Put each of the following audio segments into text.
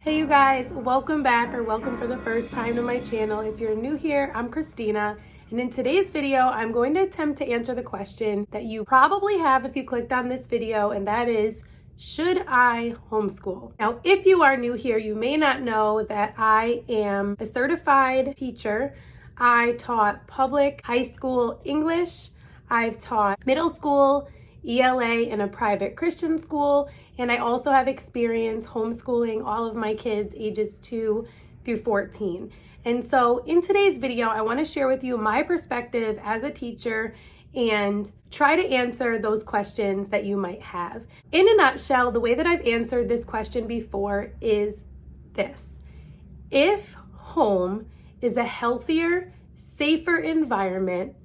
Hey you guys, welcome back or welcome for the first time to my channel. If you're new here, I'm Christina, and in today's video, I'm going to attempt to answer the question that you probably have if you clicked on this video, and that is, should I homeschool? Now, if you are new here, you may not know that I am a certified teacher. I taught public high school English. I've taught middle school ELA in a private Christian school, and I also have experience homeschooling all of my kids ages 2 through 14. And so in today's video, I want to share with you my perspective as a teacher and try to answer those questions that you might have. In a nutshell, the way that I've answered this question before is this: if home is a healthier, safer environment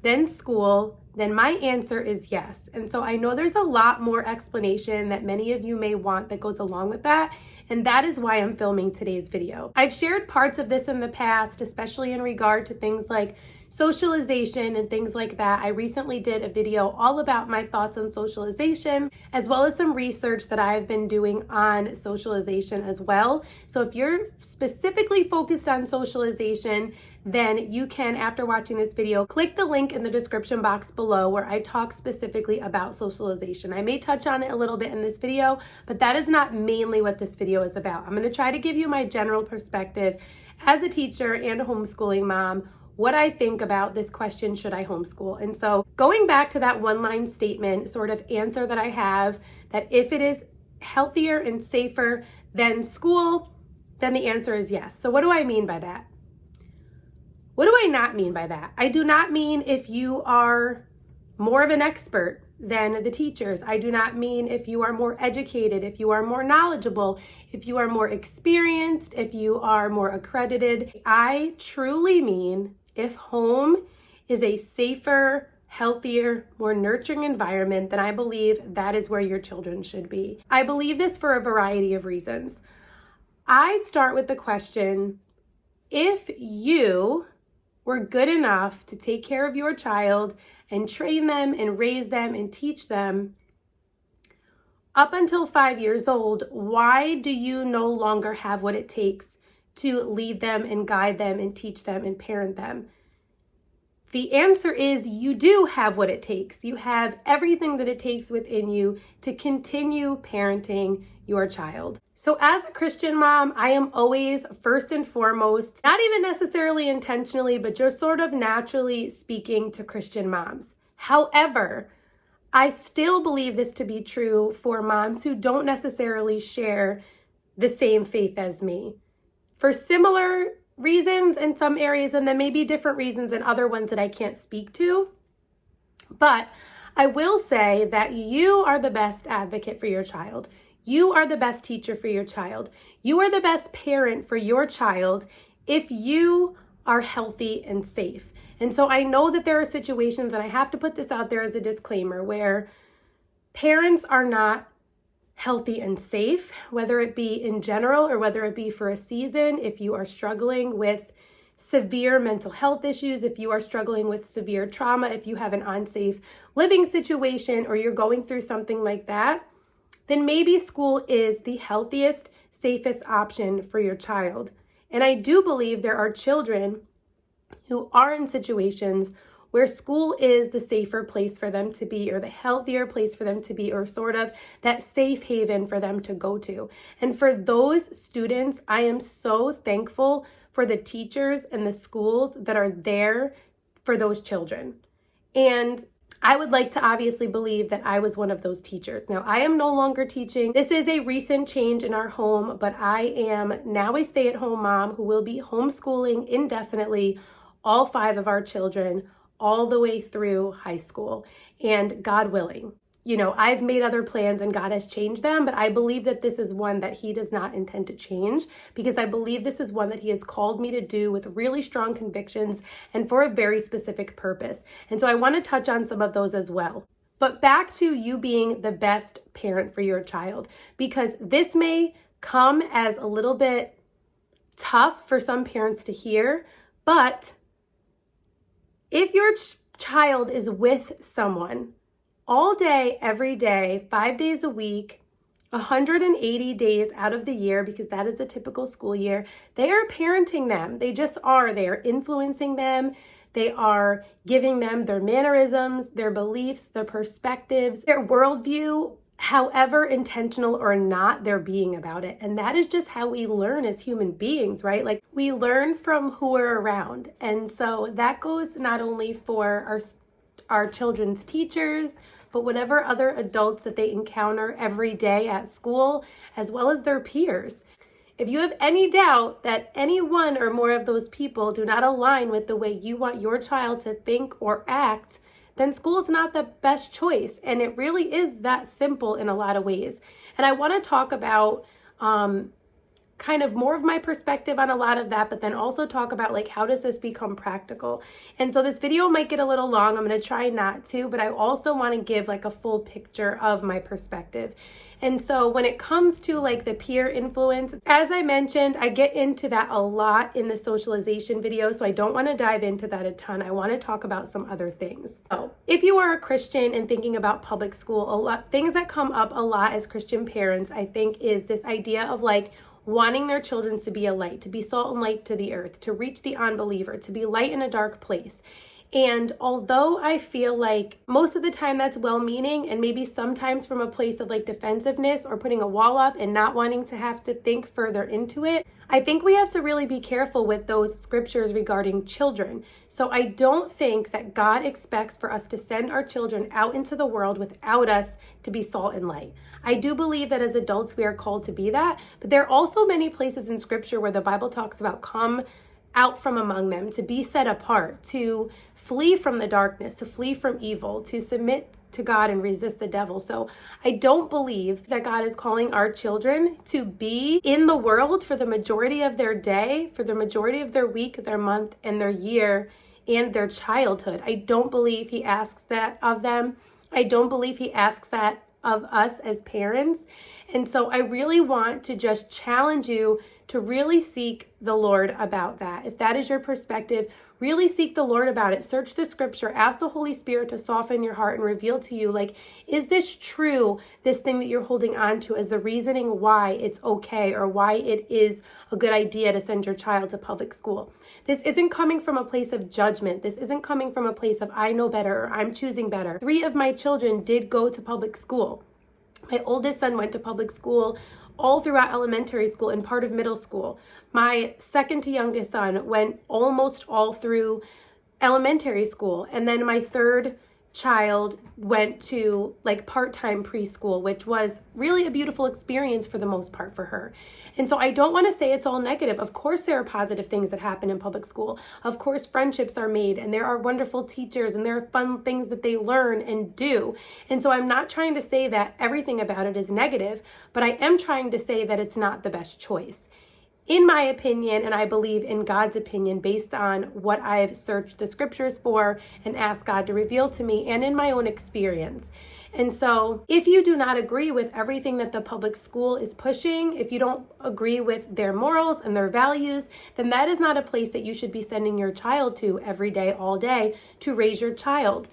than school, then my answer is yes. And so I know there's a lot more explanation that many of you may want that goes along with that, and that is why I'm filming today's video. I've shared parts of this in the past, especially in regard to things like socialization and things like that. I recently did a video all about my thoughts on socialization, as well as some research that I've been doing on socialization as well. So if you're specifically focused on socialization, then you can, after watching this video, click the link in the description box below where I talk specifically about socialization. I may touch on it a little bit in this video, but that is not mainly what this video is about. I'm going to try to give you my general perspective as a teacher and a homeschooling mom, what I think about this question, should I homeschool? And so going back to that one-line statement sort of answer that I have, that if it is healthier and safer than school, then the answer is yes. So what do I mean by that? What do I not mean by that? I do not mean if you are more of an expert than the teachers. I do not mean if you are more educated, if you are more knowledgeable, if you are more experienced, if you are more accredited. I truly mean if home is a safer, healthier, more nurturing environment, then I believe that is where your children should be. I believe this for a variety of reasons. I start with the question, if you were good enough to take care of your child and train them and raise them and teach them up until 5 years old, why do you no longer have what it takes to lead them and guide them and teach them and parent them? The answer is you do have what it takes. You have everything that it takes within you to continue parenting your child. So as a Christian mom, I am always first and foremost, not even necessarily intentionally, but just sort of naturally speaking to Christian moms. However, I still believe this to be true for moms who don't necessarily share the same faith as me, for similar reasons in some areas, and then maybe different reasons in other ones that I can't speak to. But I will say that you are the best advocate for your child. You are the best teacher for your child. You are the best parent for your child if you are healthy and safe. And so I know that there are situations, and I have to put this out there as a disclaimer, where parents are not healthy and safe, whether it be in general or whether it be for a season. If you are struggling with severe mental health issues, if you are struggling with severe trauma, if you have an unsafe living situation, or you're going through something like that, then maybe school is the healthiest, safest option for your child. And I do believe there are children who are in situations where school is the safer place for them to be, or the healthier place for them to be, or sort of that safe haven for them to go to. And for those students, I am so thankful for the teachers and the schools that are there for those children. And I would like to obviously believe that I was one of those teachers. Now, I am no longer teaching. This is a recent change in our home, but I am now a stay-at-home mom who will be homeschooling indefinitely all 5 of our children all the way through high school, and God willing. You know, I've made other plans and God has changed them, but I believe that this is one that He does not intend to change, because I believe this is one that He has called me to do with really strong convictions and for a very specific purpose. And so I want to touch on some of those as well. But back to you being the best parent for your child, because this may come as a little bit tough for some parents to hear, but if your child is with someone all day, every day, 5 days a week, 180 days out of the year, because that is a typical school year, they are parenting them. They just are. They are influencing them. They are giving them their mannerisms, their beliefs, their perspectives, their worldview, however intentional or not they're being about it. And that is just how we learn as human beings, right? Like, we learn from who we're around. And so that goes not only for our children's teachers, but whatever other adults that they encounter every day at school, as well as their peers. If you have any doubt that any one or more of those people do not align with the way you want your child to think or act, then school is not the best choice. And it really is that simple in a lot of ways. And I want to talk about kind of more of my perspective on a lot of that, but then also talk about like, how does this become practical? And so this video might get a little long. I'm going to try not to, but I also want to give like a full picture of my perspective. And so when it comes to like the peer influence, as I mentioned, I get into that a lot in the socialization video, so I don't want to dive into that a ton. I want to talk about some other things. So if you are a Christian and thinking about public school, things that come up a lot as Christian parents, I think, is this idea of like wanting their children to be a light, to be salt and light to the earth, to reach the unbeliever, to be light in a dark place. And although I feel like most of the time that's well-meaning, and maybe sometimes from a place of like defensiveness or putting a wall up and not wanting to have to think further into it, I think we have to really be careful with those scriptures regarding children. So I don't think that God expects for us to send our children out into the world without us to be salt and light. I do believe that as adults we are called to be that, but there are also many places in scripture where the Bible talks about come out from among them, to be set apart, to flee from the darkness, to flee from evil, to submit to God and resist the devil. So I don't believe that God is calling our children to be in the world for the majority of their day, for the majority of their week, their month, and their year, and their childhood. I don't believe he asks that of them. I don't believe he asks that of us as parents. And so I really want to just challenge you to really seek the Lord about that. If that is your perspective, really seek the Lord about it. Search the scripture. Ask the Holy Spirit to soften your heart and reveal to you, like, is this true, this thing that you're holding on to as the reasoning why it's okay or why it is a good idea to send your child to public school? This isn't coming from a place of judgment. This isn't coming from a place of I know better or I'm choosing better. 3 of my children did go to public school. My oldest son went to public school all throughout elementary school and part of middle school. My second to youngest son went almost all through elementary school. And then my third child went to like part-time preschool, which was really a beautiful experience for the most part for her. And so I don't want to say it's all negative. Of course, there are positive things that happen in public school. Of course, friendships are made and there are wonderful teachers and there are fun things that they learn and do. And so I'm not trying to say that everything about it is negative, but I am trying to say that it's not the best choice. In my opinion, and I believe in God's opinion, based on what I've searched the scriptures for and asked God to reveal to me and in my own experience. And so if you do not agree with everything that the public school is pushing, if you don't agree with their morals and their values, then that is not a place that you should be sending your child to every day, all day, to raise your child.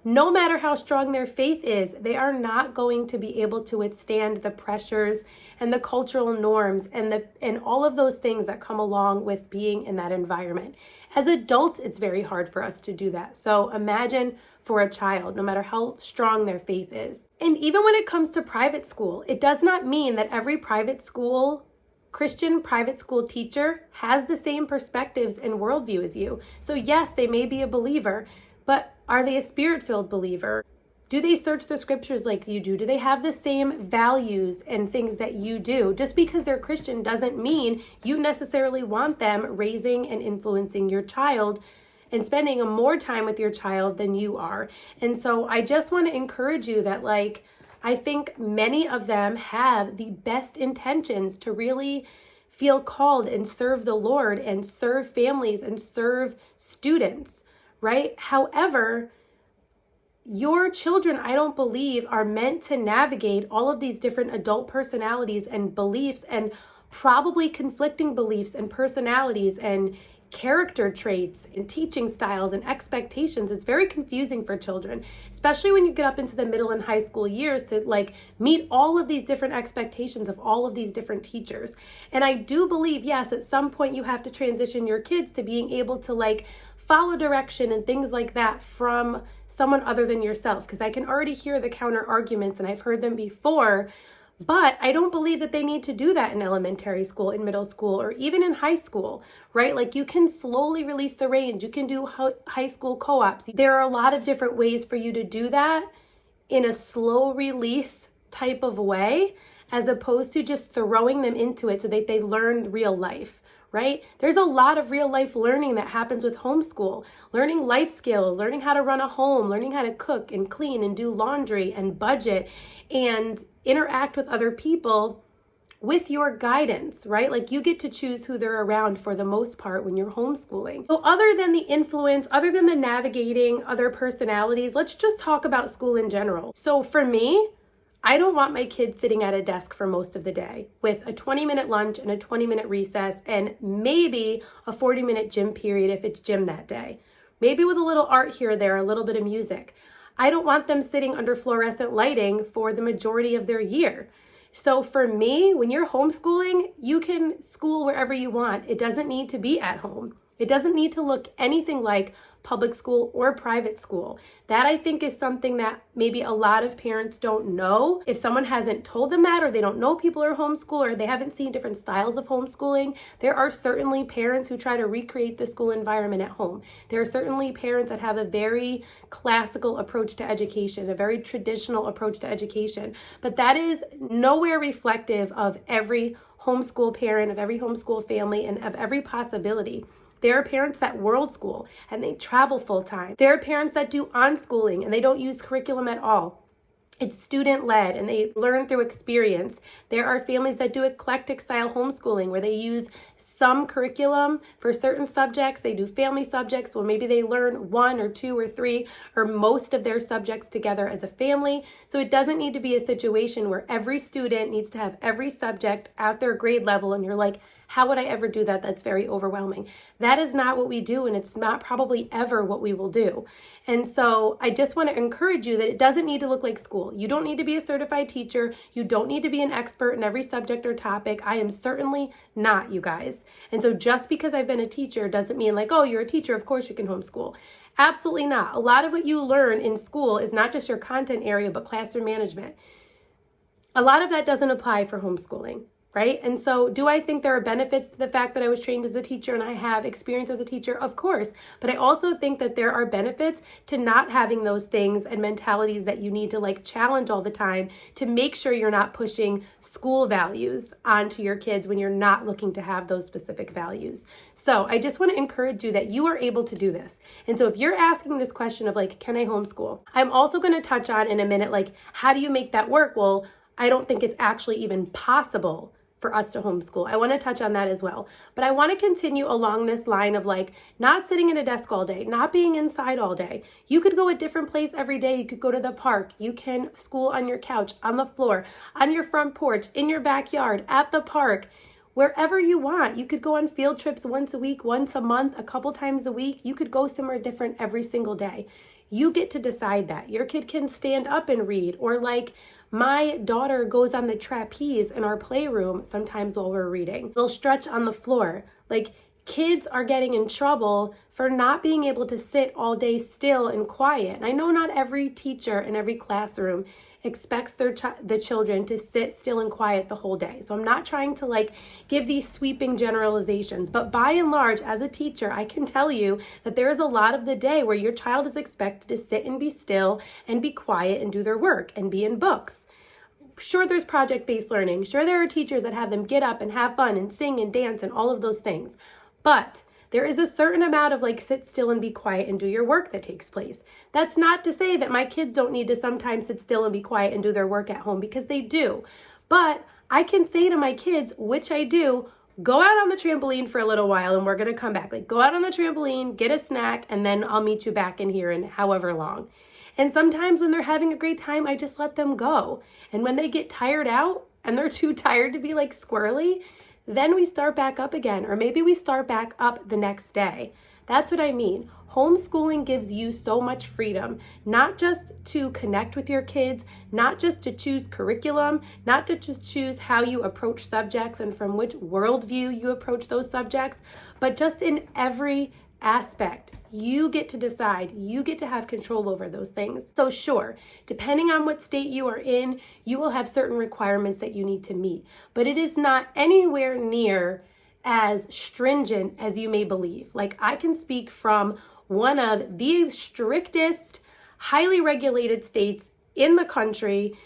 No matter how strong their faith is, they are not going to be able to withstand the pressures and the cultural norms and all of those things that come along with being in that environment. As adults, it's very hard for us to do that. So imagine for a child, no matter how strong their faith is. And even when it comes to private school, it does not mean that every private school, Christian private school teacher has the same perspectives and worldview as you. So yes, they may be a believer, but are they a spirit-filled believer? Do they search the scriptures like you do? Do they have the same values and things that you do? Just because they're Christian doesn't mean you necessarily want them raising and influencing your child and spending more time with your child than you are. And so I just want to encourage you that, like, I think many of them have the best intentions to really feel called and serve the Lord and serve families and serve students, right? However, your children, I don't believe, are meant to navigate all of these different adult personalities and beliefs and probably conflicting beliefs and personalities and character traits and teaching styles and expectations. It's very confusing for children, especially when you get up into the middle and high school years to like meet all of these different expectations of all of these different teachers. And I do believe, yes, at some point you have to transition your kids to being able to like follow direction and things like that from someone other than yourself, because I can already hear the counter arguments and I've heard them before. But I don't believe that they need to do that in elementary school, in middle school, or even in high school, right? Like you can slowly release the reins. You can do high school co-ops. There are a lot of different ways for you to do that in a slow release type of way, as opposed to just throwing them into it so that they learn real life, right? There's a lot of real life learning that happens with homeschool, learning life skills, learning how to run a home, learning how to cook and clean and do laundry and budget and interact with other people with your guidance, right? Like you get to choose who they're around for the most part when you're homeschooling. So other than the influence, other than the navigating other personalities, let's just talk about school in general. So for me, I don't want my kids sitting at a desk for most of the day with a 20-minute lunch and a 20-minute recess and maybe a 40-minute gym period if it's gym that day. Maybe with a little art here or there, a little bit of music. I don't want them sitting under fluorescent lighting for the majority of their year. So for me, when you're homeschooling, you can school wherever you want. It doesn't need to be at home. It doesn't need to look anything like public school or private school. That I think is something that maybe a lot of parents don't know. If someone hasn't told them that, or they don't know people are homeschool, or they haven't seen different styles of homeschooling, there are certainly parents who try to recreate the school environment at home. There are certainly parents that have a very classical approach to education, a very traditional approach to education, but that is nowhere reflective of every homeschool parent, of every homeschool family, and of every possibility. There are parents that world school and they travel full time. There are parents that do on-schooling and they don't use curriculum at all. It's student-led and they learn through experience. There are families that do eclectic style homeschooling where they use some curriculum for certain subjects. They do family subjects where maybe they learn 1 or 2 or 3 or most of their subjects together as a family. So it doesn't need to be a situation where every student needs to have every subject at their grade level and you're like, how would I ever do that? That's very overwhelming. That is not what we do, and it's not probably ever what we will do. And so I just want to encourage you that it doesn't need to look like school. You don't need to be a certified teacher. You don't need to be an expert in every subject or topic. I am certainly not, you guys. And so just because I've been a teacher doesn't mean like, oh, you're a teacher, of course you can homeschool. Absolutely not. A lot of what you learn in school is not just your content area, but classroom management. A lot of that doesn't apply for homeschooling. Right? And so do I think there are benefits to the fact that I was trained as a teacher and I have experience as a teacher? Of course. But I also think that there are benefits to not having those things and mentalities that you need to like challenge all the time to make sure you're not pushing school values onto your kids when you're not looking to have those specific values. So I just want to encourage you that you are able to do this. And so if you're asking this question of like, can I homeschool? I'm also going to touch on in a minute, like, how do you make that work? Well, I don't think it's actually even possible for us to homeschool. I want to touch on that as well. But I want to continue along this line of like not sitting in a desk all day, not being inside all day. You could go a different place every day. You could go to the park. You can school on your couch, on the floor, on your front porch, in your backyard, at the park, wherever you want. You could go on field trips once a week, once a month, a couple times a week. You could go somewhere different every single day. You get to decide that. Your kid can stand up and read, or like my daughter goes on the trapeze in our playroom sometimes while we're reading. They'll stretch on the floor. Like kids are getting in trouble for not being able to sit all day still and quiet. And I know not every teacher in every classroom expects the children to sit still and quiet the whole day. So I'm not trying to like give these sweeping generalizations, but by and large, as a teacher, I can tell you that there is a lot of the day where your child is expected to sit and be still and be quiet and do their work and be in books. Sure, there's project-based learning. Sure, there are teachers that have them get up and have fun and sing and dance and all of those things. But there is a certain amount of like sit still and be quiet and do your work that takes place. That's not to say that my kids don't need to sometimes sit still and be quiet and do their work at home, because they do. But I can say to my kids, which I do, go out on the trampoline for a little while and we're going to come back. Like go out on the trampoline, get a snack, and then I'll meet you back in here in however long. And sometimes when they're having a great time, I just let them go. And when they get tired out and they're too tired to be like squirrely, then we start back up again, or maybe we start back up the next day. That's what I mean. Homeschooling gives you so much freedom, not just to connect with your kids, not just to choose curriculum, not to just choose how you approach subjects and from which worldview you approach those subjects, but just in every aspect. You get to decide, you get to have control over those things. So sure, depending on what state you are in, you will have certain requirements that you need to meet, but it is not anywhere near as stringent as you may believe. Like, I can speak from one of the strictest, highly regulated states in the country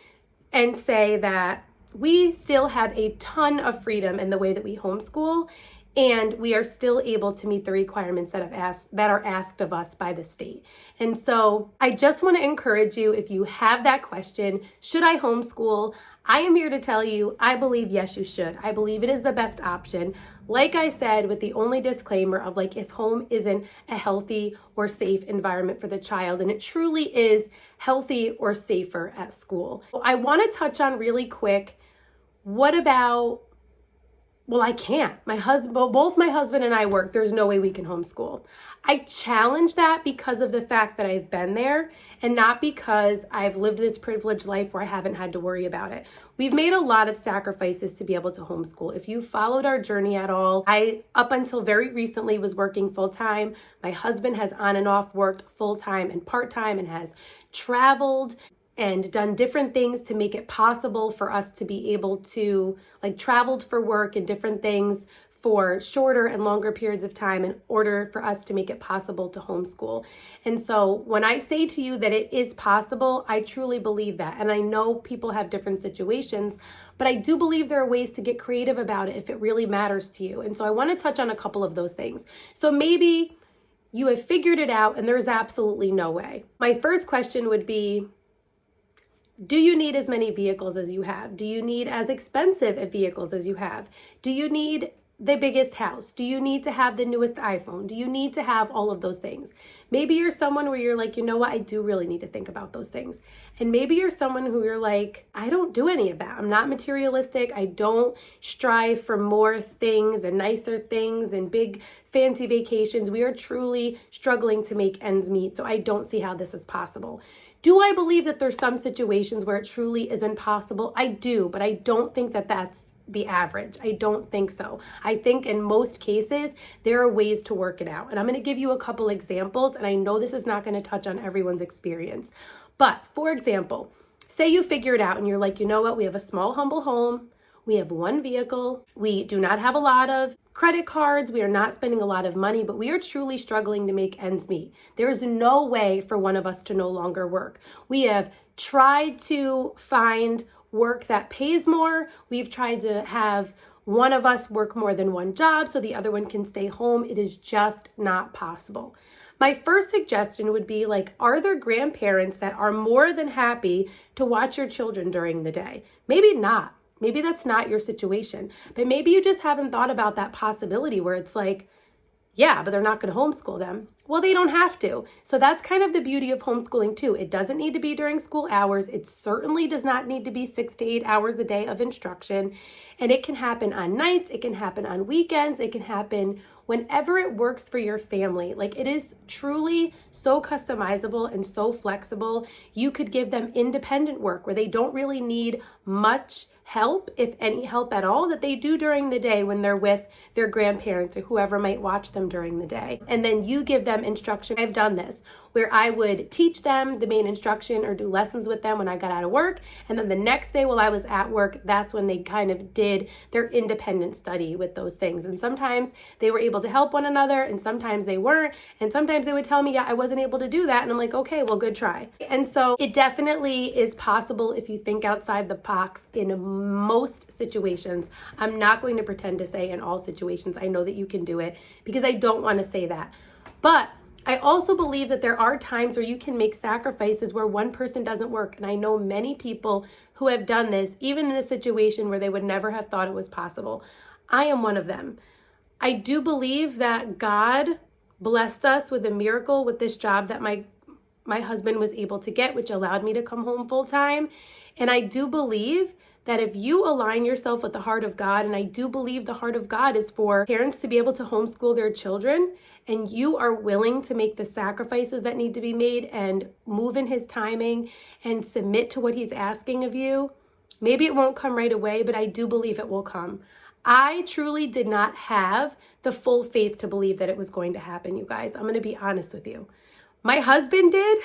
and say that we still have a ton of freedom in the way that we homeschool, and we are still able to meet the requirements that are asked of us by the state. And so I just want to encourage you, if you have that question, should I homeschool? I am here to tell you, I believe yes, you should. I believe it is the best option. Like I said, with the only disclaimer of like, if home isn't a healthy or safe environment for the child, and it truly is healthy or safer at school. I want to touch on really quick, what about, well, I can't. Both my husband and I work. There's no way we can homeschool. I challenge that because of the fact that I've been there, and not because I've lived this privileged life where I haven't had to worry about it. We've made a lot of sacrifices to be able to homeschool. If you followed our journey at all, I, up until very recently, was working full-time. My husband has on and off worked full-time and part-time and has traveled and done different things to make it possible for us to be able to, like, traveled for work and different things for shorter and longer periods of time in order for us to make it possible to homeschool. And so when I say to you that it is possible, I truly believe that. And I know people have different situations, but I do believe there are ways to get creative about it if it really matters to you. And so I want to touch on a couple of those things. So maybe you have figured it out and there's absolutely no way. My first question would be, do you need as many vehicles as you have? Do you need as expensive of vehicles as you have? Do you need the biggest house? Do you need to have the newest iPhone? Do you need to have all of those things? Maybe you're someone where you're like, you know what, I do really need to think about those things. And maybe you're someone who you're like, I don't do any of that. I'm not materialistic. I don't strive for more things and nicer things and big fancy vacations. We are truly struggling to make ends meet. So I don't see how this is possible. Do I believe that there's some situations where it truly isn't possible? I do, but I don't think that that's the average. I don't think so. I think in most cases, there are ways to work it out. And I'm going to give you a couple examples, and I know this is not going to touch on everyone's experience. But for example, say you figure it out and you're like, you know what? We have a small, humble home. We have one vehicle. We do not have a lot of credit cards. We are not spending a lot of money, but we are truly struggling to make ends meet. There is no way for one of us to no longer work. We have tried to find work that pays more. We've tried to have one of us work more than one job so the other one can stay home. It is just not possible. My first suggestion would be, like, are there grandparents that are more than happy to watch your children during the day? Maybe not. Maybe that's not your situation, but maybe you just haven't thought about that possibility where it's like, yeah, but they're not going to homeschool them. Well, they don't have to. So that's kind of the beauty of homeschooling too. It doesn't need to be during school hours. It certainly does not need to be 6 to 8 hours a day of instruction. And it can happen on nights. It can happen on weekends. It can happen whenever it works for your family. Like, it is truly so customizable and so flexible. You could give them independent work where they don't really need much help, if any help at all, that they do during the day when they're with their grandparents or whoever might watch them during the day. And then you give them instruction. I've done this where I would teach them the main instruction or do lessons with them when I got out of work. And then the next day while I was at work, that's when they kind of did their independent study with those things. And sometimes they were able to help one another and sometimes they weren't. And sometimes they would tell me, yeah, I wasn't able to do that. And I'm like, okay, well, good try. And so it definitely is possible if you think outside the box in most situations. I'm not going to pretend to say in all situations, I know that you can do it, because I don't want to say that. But I also believe that there are times where you can make sacrifices where one person doesn't work. And I know many people who have done this, even in a situation where they would never have thought it was possible. I am one of them. I do believe that God blessed us with a miracle with this job that my husband was able to get, which allowed me to come home full time. And I do believe that if you align yourself with the heart of God, and I do believe the heart of God is for parents to be able to homeschool their children, and you are willing to make the sacrifices that need to be made and move in his timing and submit to what he's asking of you, maybe it won't come right away, but I do believe it will come. I truly did not have the full faith to believe that it was going to happen, you guys. I'm going to be honest with you. My husband did,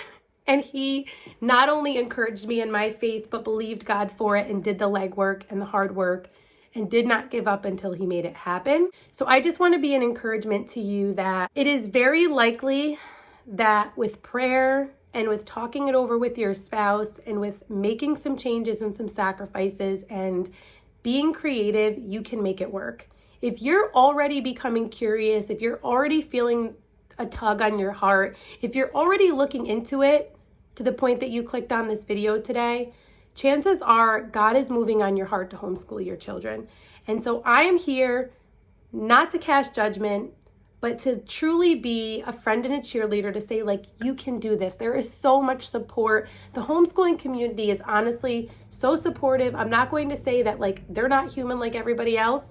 and he not only encouraged me in my faith, but believed God for it and did the legwork and the hard work and did not give up until he made it happen. So I just want to be an encouragement to you that it is very likely that with prayer and with talking it over with your spouse and with making some changes and some sacrifices and being creative, you can make it work. If you're already becoming curious, if you're already feeling a tug on your heart, if you're already looking into it to the point that you clicked on this video today, chances are God is moving on your heart to homeschool your children. And so I am here not to cast judgment, but to truly be a friend and a cheerleader to say, like, you can do this. There is so much support. The homeschooling community is honestly so supportive. I'm not going to say that, like, they're not human like everybody else,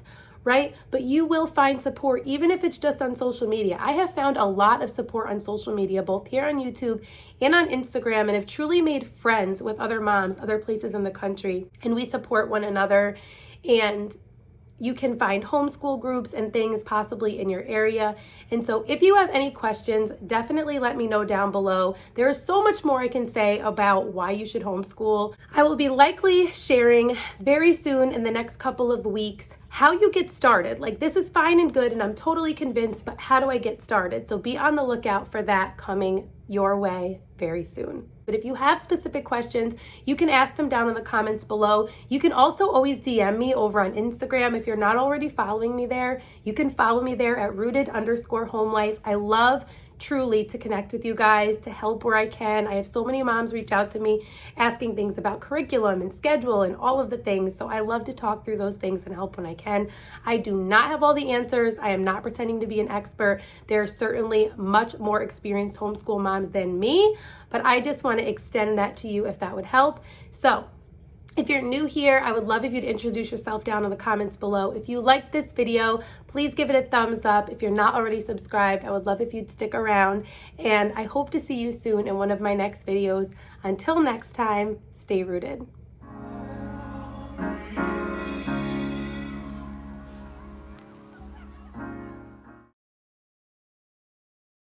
right? But you will find support, even if it's just on social media. I have found a lot of support on social media, both here on YouTube and on Instagram, and have truly made friends with other moms, other places in the country, and we support one another. And you can find homeschool groups and things possibly in your area. And so if you have any questions, definitely let me know down below. There is so much more I can say about why you should homeschool. I will be likely sharing very soon in the next couple of weeks how you get started. Like, this is fine and good and I'm totally convinced, but how do I get started? So be on the lookout for that coming your way very soon. But if you have specific questions, you can ask them down in the comments below. You can also always DM me over on Instagram. If you're not already following me there, you can follow me there at rooted_homelife. I love truly to connect with you guys, to help where I can. I have so many moms reach out to me asking things about curriculum and schedule and all of the things. So I love to talk through those things and help when I can. I do not have all the answers. I am not pretending to be an expert. There are certainly much more experienced homeschool moms than me, but I just want to extend that to you if that would help. So if you're new here, I would love if you'd introduce yourself down in the comments below. If you liked this video, please give it a thumbs up. If you're not already subscribed, I would love if you'd stick around. And I hope to see you soon in one of my next videos. Until next time, stay rooted.